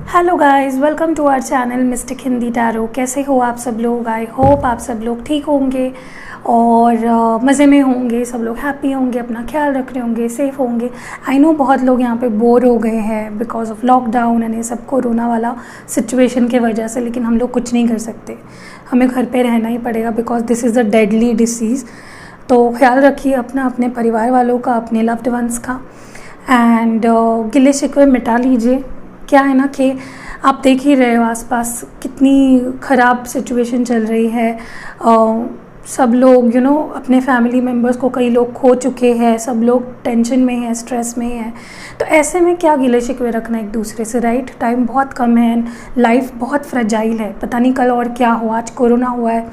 Hello guys, welcome to our channel mystic Hindi tarot. कैसे हो आप सब लोग? आई होप आप सब लोग ठीक होंगे और मज़े में होंगे, सब लोग हैप्पी होंगे, अपना ख्याल रख रहे होंगे, सेफ़ होंगे। आई नो बहुत लोग यहाँ पे बोर हो गए हैं बिकॉज ऑफ लॉकडाउन एंड ये सब कोरोना वाला सिचुएशन की वजह से, लेकिन हम लोग कुछ नहीं कर सकते, हमें घर पे रहना ही पड़ेगा because this is a deadly disease. तो ख्याल रखिए अपना, अपने परिवार वालों का, अपने लव्ड वंस का, एंड गिले शिकवे मिटा लीजिए। क्या है ना कि आप देख ही रहे हो आसपास कितनी ख़राब सिचुएशन चल रही है। सब लोग अपने फैमिली मेम्बर्स को कई लोग खो चुके हैं, सब लोग टेंशन में हैं, स्ट्रेस में हैं। तो ऐसे में क्या गिले शिकवे रखना एक दूसरे से, राइट? टाइम बहुत कम है, लाइफ बहुत फ्रेजाइल है, पता नहीं कल और क्या हो। आज कोरोना हुआ है,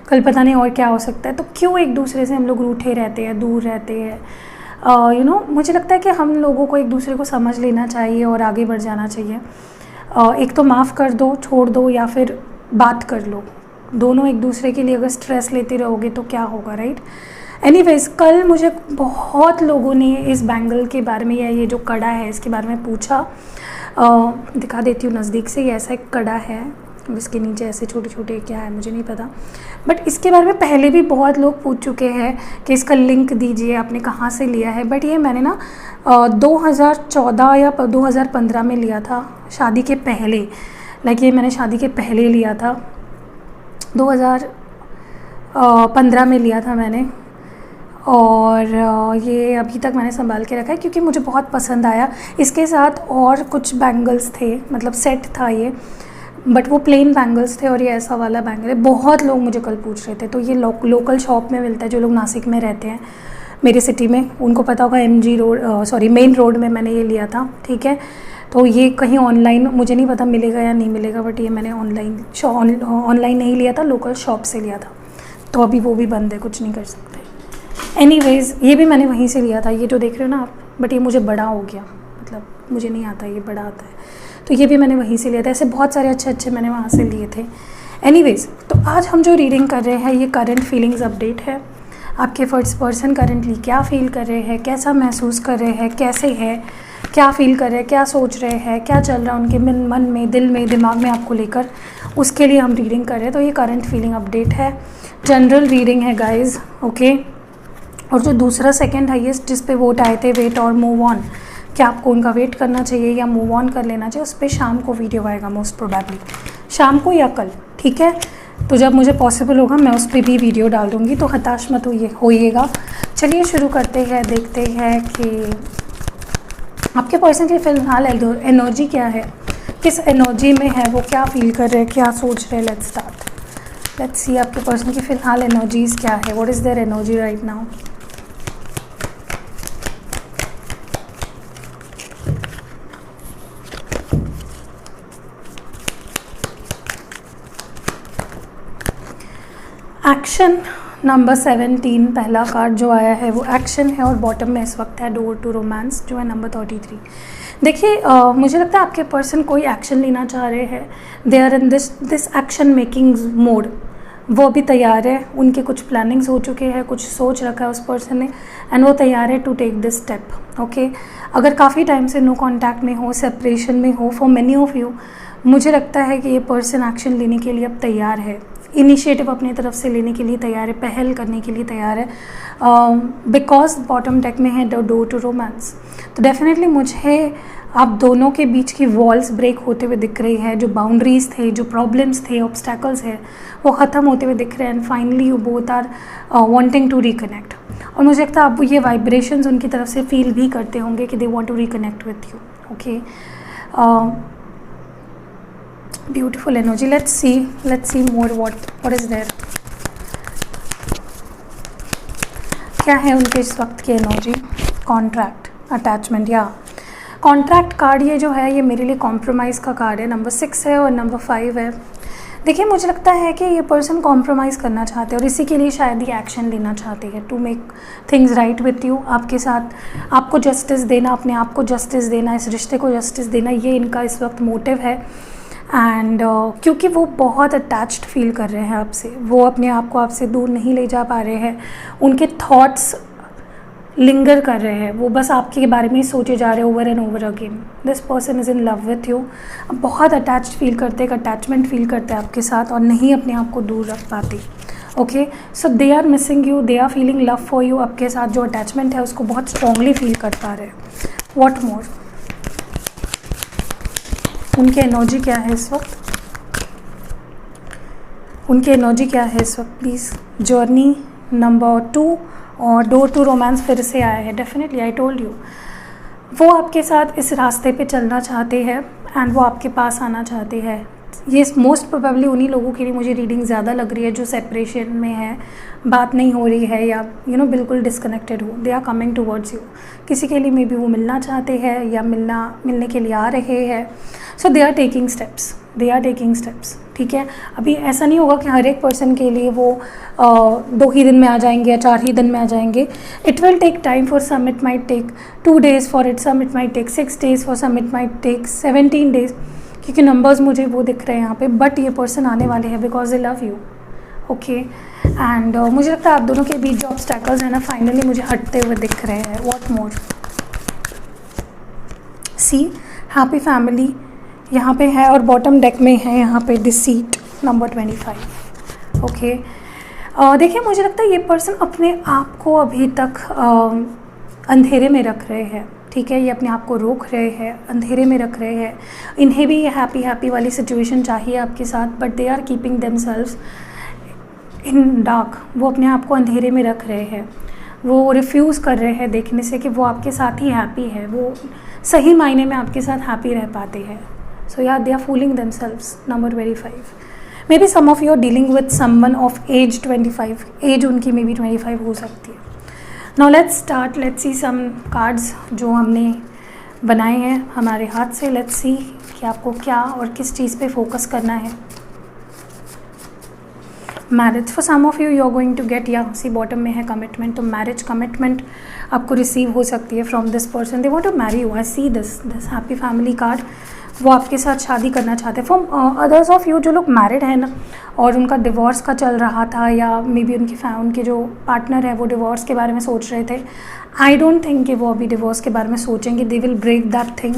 कल पता नहीं और क्या हो सकता है। तो क्यों एक दूसरे से हम लोग रूठे रहते हैं, दूर रहते हैं? मुझे लगता है कि हम लोगों को एक दूसरे को समझ लेना चाहिए और आगे बढ़ जाना चाहिए। एक तो माफ़ कर दो, छोड़ दो, या फिर बात कर लो। दोनों एक दूसरे के लिए अगर स्ट्रेस लेते रहोगे तो क्या होगा, राइट? एनीवेज, कल मुझे बहुत लोगों ने इस बैंगल के बारे में या ये जो कड़ा है इसके बारे में पूछा। दिखा देती हूँ नज़दीक से। ये ऐसा एक कड़ा है, इसके नीचे ऐसे छोटे छोटे क्या है मुझे नहीं पता, बट इसके बारे में पहले भी बहुत लोग पूछ चुके हैं कि इसका लिंक दीजिए, आपने कहाँ से लिया है। बट ये मैंने ना 2014 या 2015 में लिया था, शादी के पहले। ये मैंने शादी के पहले लिया था, 2015 में लिया था मैंने। और ये अभी तक मैंने संभाल के रखा है क्योंकि मुझे बहुत पसंद आया। इसके साथ और कुछ बैंगल्स थे, मतलब सेट था ये, बट वो प्लेन बैंगल्स थे और ये ऐसा वाला बैंगल है। बहुत लोग मुझे कल पूछ रहे थे। तो ये लोकल शॉप में मिलता है, जो लोग नासिक में रहते हैं मेरे सिटी में उनको पता होगा। MG road, sorry main road में मैंने ये लिया था, ठीक है। तो ये कहीं ऑनलाइन मुझे नहीं पता मिलेगा या नहीं मिलेगा, बट ये मैंने ऑनलाइन नहीं लिया था, लोकल शॉप से लिया था। तो अभी वो भी बंद है, कुछ नहीं कर सकते। एनीवेज, ये भी मैंने वहीं से लिया था, ये जो देख रहे हो ना आप, बट ये मुझे बड़ा हो गया, मतलब मुझे नहीं आता, ये बड़ा आता है। तो ये भी मैंने वहीं से लिया था। ऐसे बहुत सारे अच्छे मैंने वहाँ से लिए थे। एनीवेज, तो आज हम जो रीडिंग कर रहे हैं ये करंट फीलिंग्स अपडेट है। आपके फर्स्ट पर्सन करंटली क्या फील कर रहे हैं, कैसा महसूस कर रहे हैं, कैसे है, क्या फील कर रहे हैं, क्या सोच रहे हैं, क्या चल रहा है उनके मन में, दिल में, दिमाग में आपको लेकर, उसके लिए हम रीडिंग कर रहे हैं। तो ये करंट फीलिंग अपडेट है, जनरल रीडिंग है गाइज, ओके। और जो दूसरा सेकेंड हाईएस्ट जिस पे वोट आए थे, वेट और मूव ऑन, क्या आपको उनका वेट करना चाहिए या मूव ऑन कर लेना चाहिए, उस पर शाम को वीडियो आएगा, मोस्ट प्रोबेबली शाम को या कल, ठीक है। तो जब मुझे पॉसिबल होगा मैं उस पर भी वीडियो डाल दूँगी, तो हताश मत होइएगा। चलिए शुरू करते हैं, देखते हैं कि आपके पर्सन की फ़िलहाल एनर्जी क्या है, किस एनर्जी में है वो, क्या फील कर रहे हैं, क्या सोच रहे हैं। लेट्स स्टार्ट, लेट्स सी आपके पर्सन की फ़िलहाल एनर्जीज़ क्या है। What is their energy right now? Action number 17, पहला कार्ड जो आया है वो एक्शन है, और बॉटम में इस वक्त है डोर टू रोमांस, जो है नंबर 33। देखिए, मुझे लगता है आपके पर्सन कोई एक्शन लेना चाह रहे हैं। They are in this action making mode, वो भी तैयार है, उनके कुछ प्लानिंग्स हो चुके हैं, कुछ सोच रखा है उस पर्सन ने, एंड वो तैयार है to take this step, okay. अगर काफ़ी टाइम से नो कॉन्टैक्ट में हो, सेपरेशन में हो, फॉर मैनी ऑफ यू, मुझे लगता है कि ये पर्सन एक्शन लेने के लिए अब तैयार है, इनिशिएटिव अपनी तरफ से लेने के लिए तैयार है, पहल करने के लिए तैयार है, बिकॉज बॉटम डेक में है द डोर टू रोमांस। तो डेफिनेटली मुझे आप दोनों के बीच की वॉल्स ब्रेक होते हुए दिख रही है, जो बाउंड्रीज थे, जो प्रॉब्लम्स थे, ऑब्स्टैकल्स है, वो ख़त्म होते हुए दिख रहे हैं, and finally you both are wanting to reconnect. और मुझे लगता है आप ये वाइब्रेशंस उनकी तरफ से फील भी करते होंगे कि they want to reconnect with you, okay. Beautiful energy. Let's see more what is there. क्या है उनके इस वक्त की एनर्जी? कॉन्ट्रैक्ट, अटैचमेंट या कॉन्ट्रैक्ट कार्ड, ये जो है ये मेरे लिए कॉम्प्रोमाइज़ का कार्ड है। नंबर 6 है और नंबर 5 है। देखिए, मुझे लगता है कि ये पर्सन कॉम्प्रोमाइज़ करना चाहते हैं और इसी के लिए शायद ये एक्शन लेना चाहते हैं to make things right with you. आपके साथ आपको जस्टिस देना, अपने आप को जस्टिस देना, इस रिश्ते को जस्टिस देना, ये इनका इस वक्त मोटिव है। एंड क्योंकि वो बहुत अटैच्ड फील कर रहे हैं आपसे, वो अपने आप को आपसे दूर नहीं ले जा पा रहे हैं। उनके थॉट्स लिंगर कर रहे हैं, वो बस आपके बारे में ही सोचे जा रहे हैं over and over again. This person is in love with you, बहुत अटैच्ड फील करते, एक अटैचमेंट फील करते हैं आपके साथ और नहीं अपने आप को दूर रख पाते। Okay, so they are missing you, they are feeling love for you, आपके साथ जो अटैचमेंट है उसको बहुत स्ट्रांगली फील कर पा रहे हैं। व्हाट मोर, उनकी एनर्जी क्या है इस वक्त, उनकी एनर्जी क्या है इस वक्त प्लीज़। जर्नी नंबर 2 और डोर टू रोमांस फिर से आया है। डेफिनेटली आई टोल्ड यू, वो आपके साथ इस रास्ते पे चलना चाहते हैं एंड वो आपके पास आना चाहते हैं। ये मोस्ट प्रोबेबली उन्हीं लोगों के लिए मुझे रीडिंग ज़्यादा लग रही है जो सेपरेशन में है, बात नहीं हो रही है या बिल्कुल डिस्कनेक्टेड हो। They are coming towards you, किसी के लिए मे बी वो मिलना चाहते हैं या मिलने के लिए आ रहे हैं। So they are taking steps, they are taking steps. ठीक है, अभी ऐसा नहीं होगा कि हर एक पर्सन के लिए वो 2 ही दिन में आ जाएंगे या 4 ही दिन में आ जाएंगे। It will take time, for some it might take 2 days, for it some it might take 6 days, for some it might take 17 days, क्योंकि नंबर्स मुझे वो दिख रहे हैं यहाँ पे। बट ये पर्सन आने वाले हैं because they love you. Okay, and मुझे लगता है आप दोनों के बीच जो ऑब्स्टैकल्स हैं ना, फाइनली मुझे हटते हुए दिख रहे हैं। What more, see happy family यहाँ पे है और बॉटम डेक में है यहाँ पे डिसीट नंबर 25। ओके, देखिए मुझे लगता है ये पर्सन अपने आप को अभी तक अंधेरे में रख रहे हैं। ठीक है, ये अपने आप को रोक रहे हैं, अंधेरे में रख रहे हैं। इन्हें भी ये हैप्पी वाली सिचुएशन चाहिए आपके साथ, but they are keeping themselves in dark. वो अपने आप को अंधेरे में रख रहे हैं, वो रिफ्यूज़ कर रहे हैं देखने से कि वो आपके साथ ही हैप्पी है, वो सही मायने में आपके साथ हैप्पी रह पाते हैं। सो या they are fooling themselves number 25। Maybe some of you are dealing with someone of age 25, age उनकी मे बी 25 हो सकती है। Now let's start, let's see some cards जो हमने बनाए हैं हमारे हाथ से। लेट्स सी कि आपको क्या और किस चीज़ पे फोकस करना है। Marriage, for some of you you are going to get, या सी बॉटम में है कमिटमेंट, तो मैरिज कमिटमेंट आपको रिसीव हो सकती है from this person. They want to marry you, I see this happy family card. वो आपके साथ शादी करना चाहते हैं। फ्रॉम अदर्स ऑफ यू जो लोग मैरिड हैं ना और उनका डिवोर्स का चल रहा था, या मे बी उनके जो पार्टनर है वो डिवोर्स के बारे में सोच रहे थे, आई डोंट थिंक कि वो अभी डिवोर्स के बारे में सोचेंगे। They will break that thing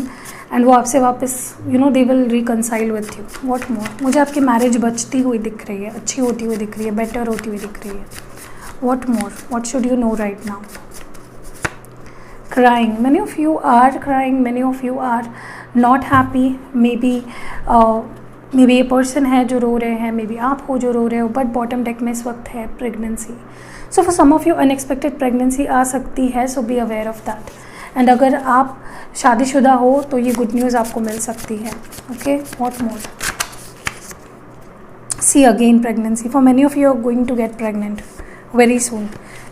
and वो आपसे वापस they will reconcile with you. What more, मुझे आपकी मैरिज बचती हुई दिख रही है, अच्छी होती हुई दिख रही है, बेटर होती हुई दिख रही है। What more, what should you know right now. crying, many of you are crying, many of you are not happy, maybe ये पर्सन है जो रो रहे हैं, मे बी आप हो जो रो रहे हो, बट बॉटम डेक में इस वक्त है pregnancy. So for some of you unexpected pregnancy आ सकती है, so be aware of that. And अगर आप शादीशुदा हो तो ये गुड न्यूज़ आपको मिल सकती है। Okay, what more, see again pregnancy, for many of you are going to get pregnant very soon.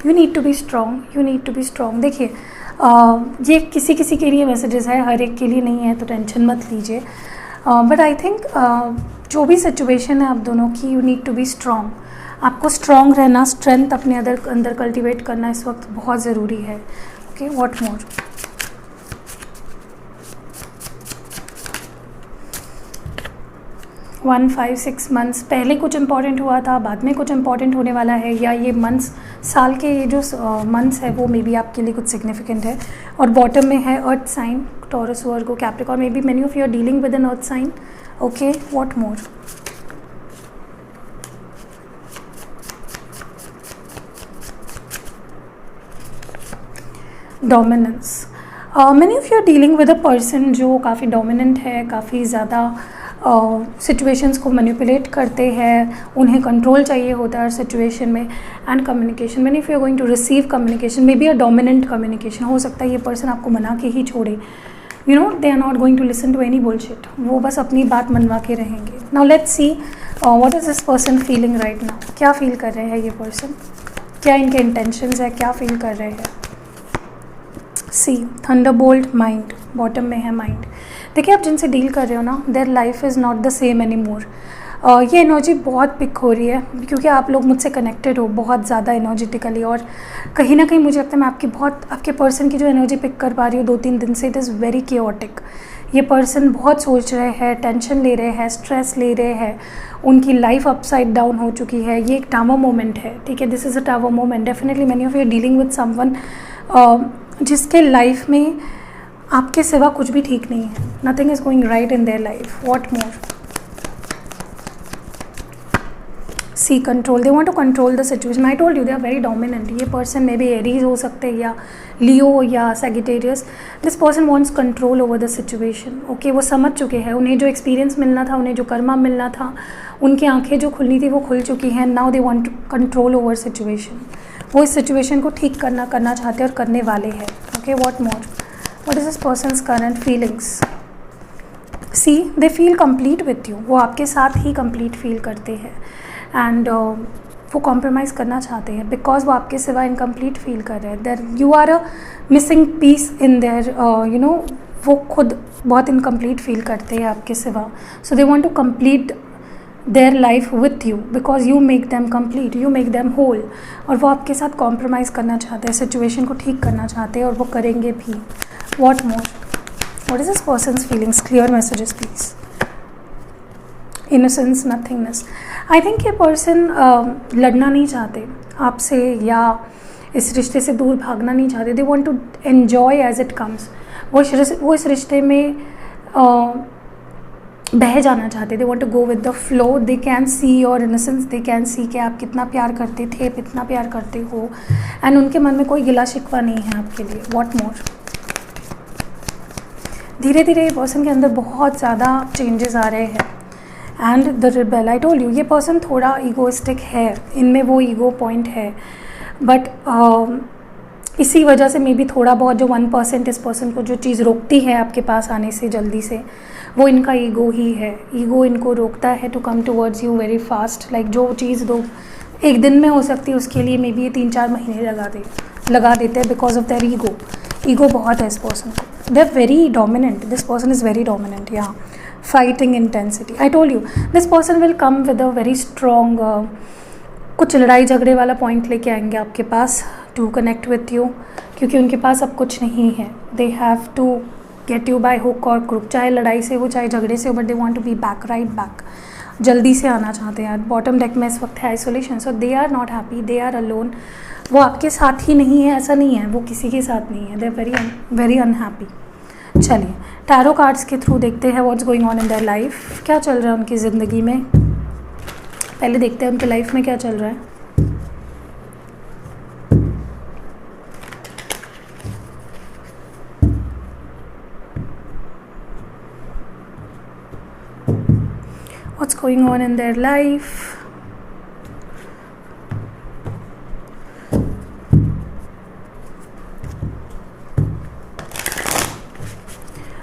You need to be strong, you need to be strong. देखिए ये किसी किसी के लिए मैसेजेस है, हर एक के लिए नहीं है, तो टेंशन मत लीजिए। बट आई थिंक जो भी सिचुएशन है आप दोनों की, you need to be strong. आपको स्ट्रॉन्ग रहना, स्ट्रेंथ अपने अंदर कल्टिवेट करना इस वक्त बहुत ज़रूरी है। ओके, व्हाट मोर, 1, 5, 6 मंथ्स पहले कुछ इंपॉर्टेंट हुआ था, बाद में कुछ इंपॉर्टेंट होने वाला है, या ये मंथ्स, साल के ये जो मंथ्स है वो मे बी आपके लिए कुछ सिग्निफिकेंट है। और बॉटम में है earth sign, Taurus, Virgo, Capricorn, maybe many of you are dealing with an earth sign. Okay, what more, dominance, many of you are dealing with a person जो काफ़ी dominant है, काफ़ी ज़्यादा situations को manipulate करते हैं, उन्हें control चाहिए होता है हर सिचुएशन में। And communication, many if you are going to receive communication, maybe a dominant communication हो सकता है। ये पर्सन आपको मना के ही छोड़े, they are not going to listen to any bullshit, वो बस अपनी बात मनवा के रहेंगे। Now let's see what is this person feeling right now. क्या फील कर रहे हैं ये पर्सन, क्या इनके इंटेंशंस है, क्या फील कर रहे हैं। सी थंडरबोल्ट, माइंड, बॉटम में है माइंड। देखिए आप जिनसे डील कर रहे हो ना, their life is not the same any more. ये एनर्जी बहुत पिक हो रही है क्योंकि आप लोग मुझसे कनेक्टेड हो बहुत ज़्यादा एनर्जेटिकली, और कहीं ना कहीं मुझे लगता है मैं आपके पर्सन की जो एनर्जी पिक कर पा रही हूँ 2-3 दिन से, इट इज़ वेरी केओटिक। ये पर्सन बहुत सोच रहे हैं, टेंशन ले रहे हैं, स्ट्रेस ले रहे हैं, उनकी लाइफ अपसाइड डाउन हो चुकी है। ये एक टावर मोमेंट है, ठीक है, this is a tower moment. Definitely many of you are dealing with someone जिसके लाइफ में आपके सिवा कुछ भी ठीक नहीं है. Nothing is going right in their life. What more? See control. They want to control the situation. I told you they are very dominant. ये पर्सन मे बी एरीज हो सकते हैं या लियो या Sagittarius. This person wants control over the situation. Okay, वो समझ चुके हैं. उन्हें जो एक्सपीरियंस मिलना था, उन्हें जो कर्मा मिलना था, उनकी आंखें जो खुलनी थी वो खुल चुकी हैं. Now they want control over situation. वो इस सिचुएशन को ठीक करना चाहते हैं और करने वाले हैं. Okay, what more? What is this person's current feelings? See, they feel complete with you. वो आपके साथ ही कंप्लीट फील करते हैं. एंड वो कॉम्प्रोमाइज़ करना चाहते हैं बिकॉज वो आपके सिवा इनकम्प्लीट फील कर रहे हैं. There you are a missing piece in there you know. वो खुद बहुत इनकम्प्लीट फील करते हैं आपके सिवा. So they want to complete their life with you because you make them complete, you make them whole. और वो आपके साथ कॉम्प्रोमाइज़ करना चाहते हैं, सिचुएशन को ठीक करना चाहते हैं और वो करेंगे भी. What more? What is this persons feelings? Clear messages please. Innocence, nothingness. I think ये पर्सन लड़ना नहीं चाहते आपसे या इस रिश्ते से दूर भागना नहीं चाहते. They want to enjoy as it comes. वो इस रिश्ते में बह जाना चाहते. They want to go with the flow. They can see your innocence. They can see कि आप कितना प्यार करते थे, कितना प्यार करते हो. एंड उनके मन में कोई गिला शिकवा नहीं है आपके लिए. What more? धीरे धीरे ये पर्सन के अंदर बहुत ज़्यादा चेंजेस आ रहे हैं. And the rebel. I told you ये पर्सन थोड़ा ईगोइस्टिक है. इनमें वो ईगो पॉइंट है. बट इसी वजह से मे बी थोड़ा बहुत जो 1% इस पर्सन को जो चीज़ रोकती है आपके पास आने से जल्दी से, वो इनका ईगो ही है. ईगो इनको रोकता है to come towards you very fast. Like जो चीज़ दो एक दिन में हो सकती है उसके लिए मे बी ये 3-4 महीने लगा देते हैं because of their ego. Ego बहुत है इस पर्सन को. They are very dominant. This person is very dominant. या fighting intensity. I told you this person will come with a very strong कुछ लड़ाई झगड़े वाला पॉइंट लेके आएंगे आपके पास टू कनेक्ट विथ यू. क्योंकि उनके पास अब कुछ नहीं है. They have to get you by hook और क्रुक. चाहे लड़ाई से हो चाहे झगड़े से हो, but they want to be back, right back. जल्दी से आना चाहते हैं. बॉटम डेक में इस वक्त है isolation. So they are not happy. They are alone. वो आपके साथ ही नहीं है, ऐसा नहीं है. वो किसी के साथ नहीं है. They are very unhappy. चलिए टैरो कार्ड्स के थ्रू देखते हैं what's going on in their life. क्या चल रहा है उनकी ज़िंदगी में. पहले देखते हैं उनके लाइफ में क्या चल रहा है. What's going on in their life.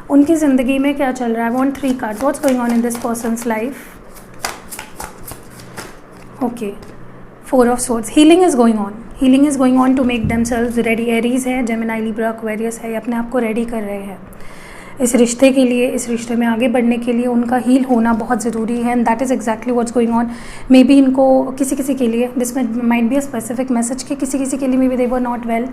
उनकी ज़िंदगी में क्या चल रहा है. Want 3 card. What's going on in this person's life. Okay, 4 of swords. Healing is going on. Healing is going on to make themselves ready. Aries है, Gemini, Libra, Aquarius है. ये अपने आप को रेडी कर रहे हैं इस रिश्ते के लिए. इस रिश्ते में आगे बढ़ने के लिए उनका हील होना बहुत ज़रूरी है. And that is exactly what's going on. May be इनको किसी के लिए दिस में might be a specific message कि किसी के लिए may be they were not well.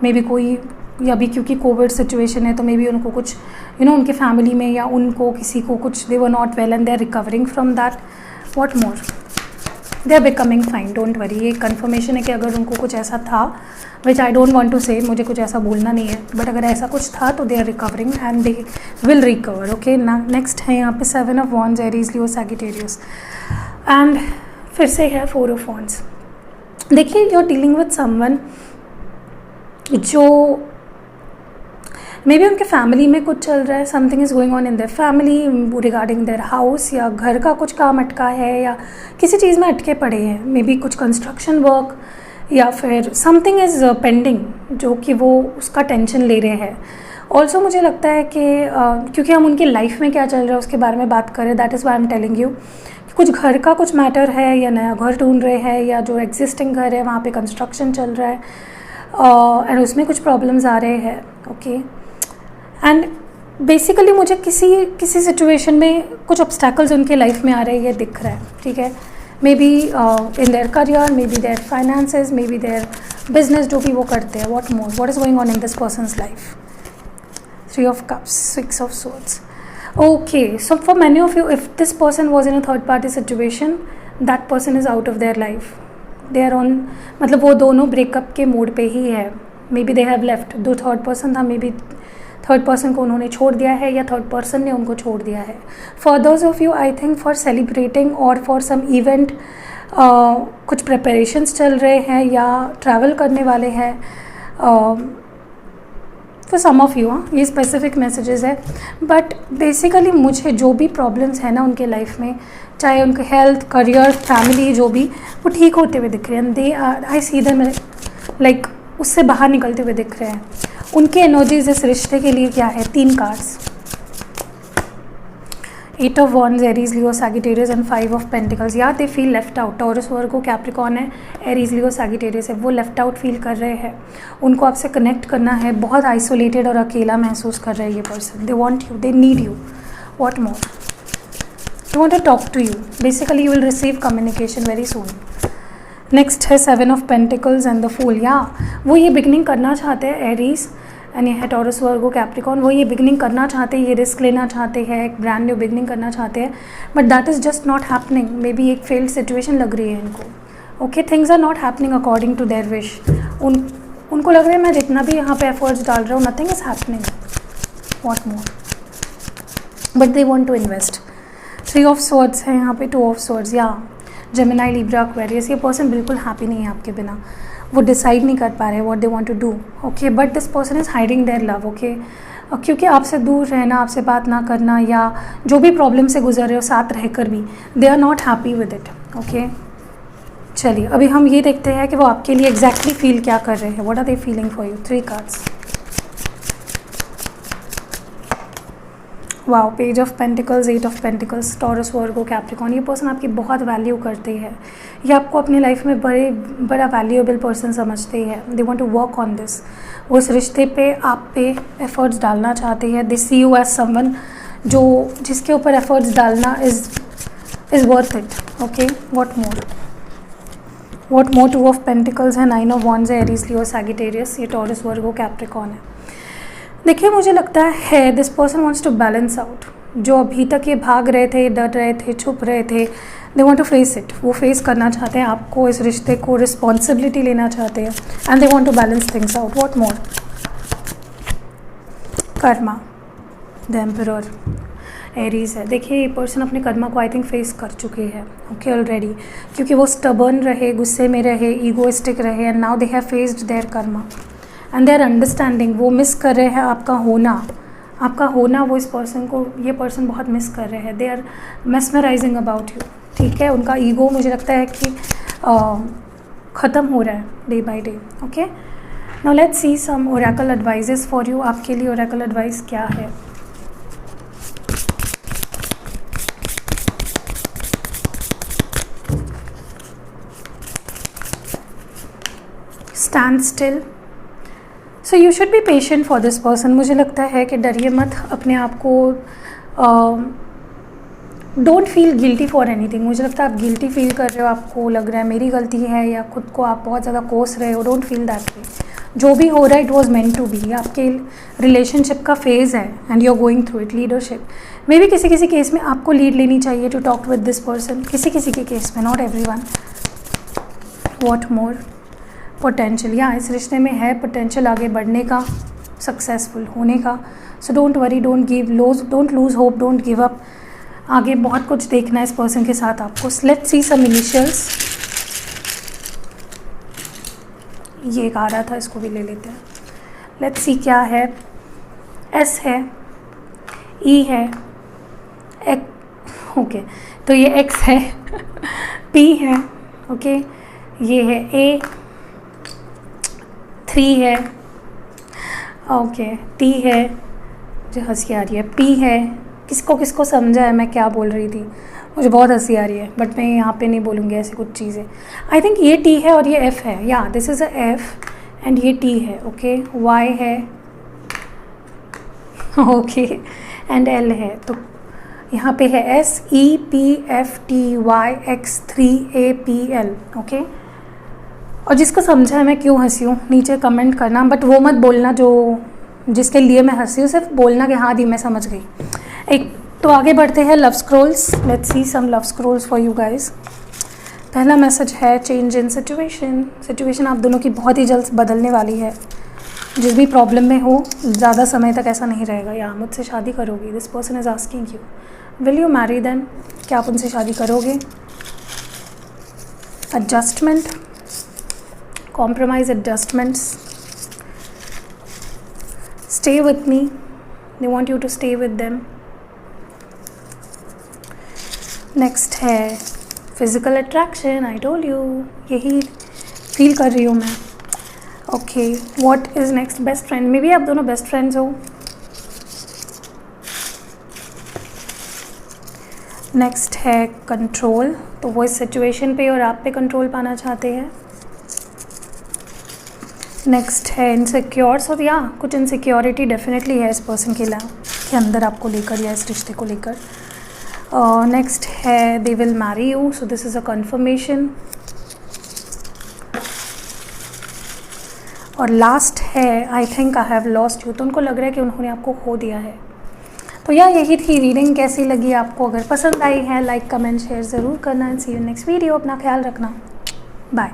May be कोई या भी क्योंकि कोविड सिचुएशन है तो मे बी उनको कुछ उनके फैमिली में या उनको किसी को कुछ they were not well and they are recovering from that. What more? They are becoming fine. Don't worry. ये कंफर्मेशन है कि अगर उनको कुछ ऐसा था which I don't want to say, मुझे कुछ ऐसा बोलना नहीं है, बट अगर ऐसा कुछ था तो they are recovering and they will recover. Okay, next है यहाँ पे 7 of wands, Aries, Leo, Sagittarius. And फिर से है 4 ऑफ वॉन्ड्स. देखिए you are dealing with someone जो मे बी उनके फैमिली में कुछ चल रहा है. Something is going on in their family regarding their house. या घर का कुछ काम अटका है या किसी चीज़ में अटके पड़े हैं. मे बी कुछ कंस्ट्रक्शन वर्क या फिर समथिंग इज़ पेंडिंग जो कि वो उसका टेंशन ले रहे हैं. ऑल्सो मुझे लगता है कि क्योंकि हम उनकी लाइफ में क्या चल रहा है उसके बारे में बात करें, that is why I am telling you. कुछ घर का कुछ मैटर है या नया घर ढूंढ रहे हैं या जो एग्जिस्टिंग घर है वहाँ पे कंस्ट्रक्शन चल रहा है एंड उसमें कुछ प्रॉब्लम्स आ रहे हैं. ओके, एंड बेसिकली मुझे किसी सिचुएशन में कुछ ऑब्स्टैकल्स उनके लाइफ में आ रहे हैं ये दिख रहा है. ठीक है, maybe in their career, maybe their finances, maybe their business, जो भी वो करते हैं. What more? What is going on in this person's life. 3 of cups, 6 of swords. Okay, so for many of you, if this person was in a third party situation, that person is out of their life. They are on, मतलब वो दोनों breakup के mode पे ही है. May be they have left. जो third person था, may be third person को उन्होंने छोड़ दिया है या थर्ड पर्सन ने उनको छोड़ दिया है। For those of you, I think for celebrating और फॉर सम इवेंट, कुछ प्रिपरेशंस चल रहे हैं या ट्रैवल करने वाले हैं। फॉर सम ऑफ यू, ये स्पेसिफिक मैसेजेस है। बट बेसिकली मुझे जो भी प्रॉब्लम्स हैं ना उनके लाइफ में, चाहे उनके हेल्थ, करियर, फैमिली, जो भी, वो ठीक होते हुए दिख रहे हैं। They are, I see them like उससे बाहर निकलते हुए दिख रहे हैं। उनके एनर्जीज इस रिश्ते के लिए क्या है? 3 cards, 8 of wands, Aries, Leo, Sagittarius and 5 of pentacles. या they feel left out. Taurus, Virgo, Capricorn है, एरीज, लियो, सैजिटेरियस है, वो लेफ्ट आउट फील कर रहे हैं। उनको आपसे कनेक्ट करना है, बहुत आइसोलेटेड और अकेला महसूस कर रहे हैं ये person. They want you, they need you. What more? They want to talk to you. Basically you will receive communication very soon. Next है 7 of pentacles and the fool. या वो ये बिगनिंग करना चाहते हैं, एरीज, एंड ये है taurus, Virgo, Capricorn. वो ये बिगनिंग करना चाहते हैं, ये रिस्क लेना चाहते हैं, एक ब्रांड न्यू बिगनिंग करना चाहते हैं, but that is just not happening. Maybe एक फेल्ड सिचुएशन लग रही है इनको। Okay, things are not happening according to their wish. उनको लग रहा है मैं जितना भी यहाँ पे एफर्ट्स डाल रहा हूँ, nothing is happening. What more? But they want to invest. 3 of swords है यहाँ पे, 2 ऑफ स्वॉर्ड्स। या जेमिनाई, लिब्रा, एक्वेरियस, ये पर्सन बिल्कुल हैप्पी नहीं है आपके बिना। वो डिसाइड नहीं कर पा रहे what they want to do. Okay, but this person is hiding their love. Okay, क्योंकि आपसे दूर रहना, आपसे बात ना करना, या जो भी प्रॉब्लम से गुजर रहे हो साथ रहकर भी, they are not happy with it. Okay, चलिए अभी हम ये देखते हैं कि वो आपके लिए एग्जैक्टली फील क्या कर रहे हैं। What are they feeling for you? 3 cards. Wow, page of pentacles, 8 of pentacles, Taurus, Virgo, Capricorn. ये पर्सन आपकी बहुत वैल्यू करते हैं। ये आपको अपनी लाइफ में बड़ा वैल्यूएबल पर्सन समझते हैं। They want to work on this. वो इस रिश्ते पे, आप पे एफर्ट्स डालना चाहते हैं। They see you as someone जो जिसके ऊपर एफर्ट्स डालना is worth it. Okay, what more? What more? 2 of pentacles है, 9 ऑफ वॉन्ड्स है, एरीज, लियो, सैजिटेरियस, ये टॉरस, वर्गो, कैप्रिकॉर्न है। देखिए, मुझे लगता है this person wants to balance out. जो अभी तक ये भाग रहे थे, डर रहे थे, छुप रहे थे, they want to face it. वो फेस करना चाहते हैं आपको, इस रिश्ते को, रिस्पॉन्सिबिलिटी लेना चाहते हैं, and they want to balance things out. What more? Karma, the emperor, Aries है। देखिए, ये पर्सन अपने कर्मा को आई थिंक फेस कर चुके हैं। ओके, ऑलरेडी, क्योंकि वो स्टबर्न रहे, गुस्से में रहे, ईगोइस्टिक रहे, and now they have faced their karma and they are understanding. वो मिस कर रहे हैं आपका होना, वो इस पर्सन को, ये पर्सन बहुत मिस कर रहे हैं। They are mesmerising about you. ठीक है, उनका ईगो मुझे लगता है कि ख़त्म हो रहा है day by day. Okay, now let's see some oracle advices for you. आपके लिए ओरेकल एडवाइस क्या है? Stand still. So you should be patient for this person. मुझे लगता है कि डरिए मत, अपने आप को don't feel guilty for anything. मुझे लगता है आप गिल्टी फील कर रहे हो, आपको लग रहा है मेरी गलती है, या खुद को आप बहुत ज़्यादा कोस रहे हो। Don't feel that way. जो भी हो रहा है it was meant to be. आपके रिलेशनशिप का फेज़ है and you are going through it. Leadership, maybe किसी किसी केस में आपको लीड लेनी चाहिए to talk with this person, किसी किसी के केस में, not everyone. What more? Potential. या इस रिश्ते में है पोटेंशियल आगे बढ़ने का, सक्सेसफुल होने का। So don't worry, don't lose hope, don't give up. आगे बहुत कुछ देखना है इस पर्सन के साथ आपको। Let's see some initials. ये एक आ रहा था, इसको भी ले लेते हैं। लेट्स सी क्या है। एस है, ई है, ओके, तो ये एक्स है, पी है, ओके, ये है ए, 3 है, ओके, टी है, मुझे हंसी आ रही है, पी है। किसको किसको समझा है मैं क्या बोल रही थी? मुझे बहुत हंसी आ रही है, बट मैं यहाँ पे नहीं बोलूँगी ऐसी कुछ चीज़ें। आई थिंक ये टी है और ये एफ़ है। या this is a F and ये टी है। ओके, वाई है, ओके, एंड एल है। तो यहाँ पे है S, E, P, F, T, Y, X, 3, A, P, L. Okay, और जिसको समझा है मैं क्यों हंसी हूँ नीचे कमेंट करना, बट वो मत बोलना जो जिसके लिए मैं हंसी हूँ, सिर्फ बोलना कि हाँ दी मैं समझ गई। एक तो आगे बढ़ते हैं love scrolls. Let's see some love scrolls for you guys. पहला मैसेज है चेंज इन सिचुएशन। सिचुएशन आप दोनों की बहुत ही जल्द बदलने वाली है। जिस भी प्रॉब्लम में हो ज़्यादा समय तक ऐसा नहीं रहेगा। या मुझसे शादी करोगी, this person is asking you, will you marry them, क्या आप उनसे शादी करोगे? Adjustment, compromise, adjustments, stay with me, they want you to stay with them. Next है physical attraction, I told you, यही फील कर रही हूँ मैं। Okay, what is next? Best friend, may be आप दोनों बेस्ट फ्रेंड्स हो। नेक्स्ट है कंट्रोल, तो वो इस सिचुएशन पे और आप पे कंट्रोल पाना चाहते हैं। नेक्स्ट है इनसिक्योर, सो या कुछ इनसिक्योरिटी डेफिनेटली है इस पर्सन के अंदर आपको लेकर या इस रिश्ते को लेकर। नेक्स्ट है they will marry you, so this is a conformation. और लास्ट है I think I have lost you, तो उनको लग रहा है कि उन्होंने आपको खो दिया है। तो यही थी रीडिंग। कैसी लगी आपको? अगर पसंद आई है लाइक कमेंट शेयर ज़रूर करना। सी यू नेक्स्ट वीडियो। अपना ख्याल रखना, बाय।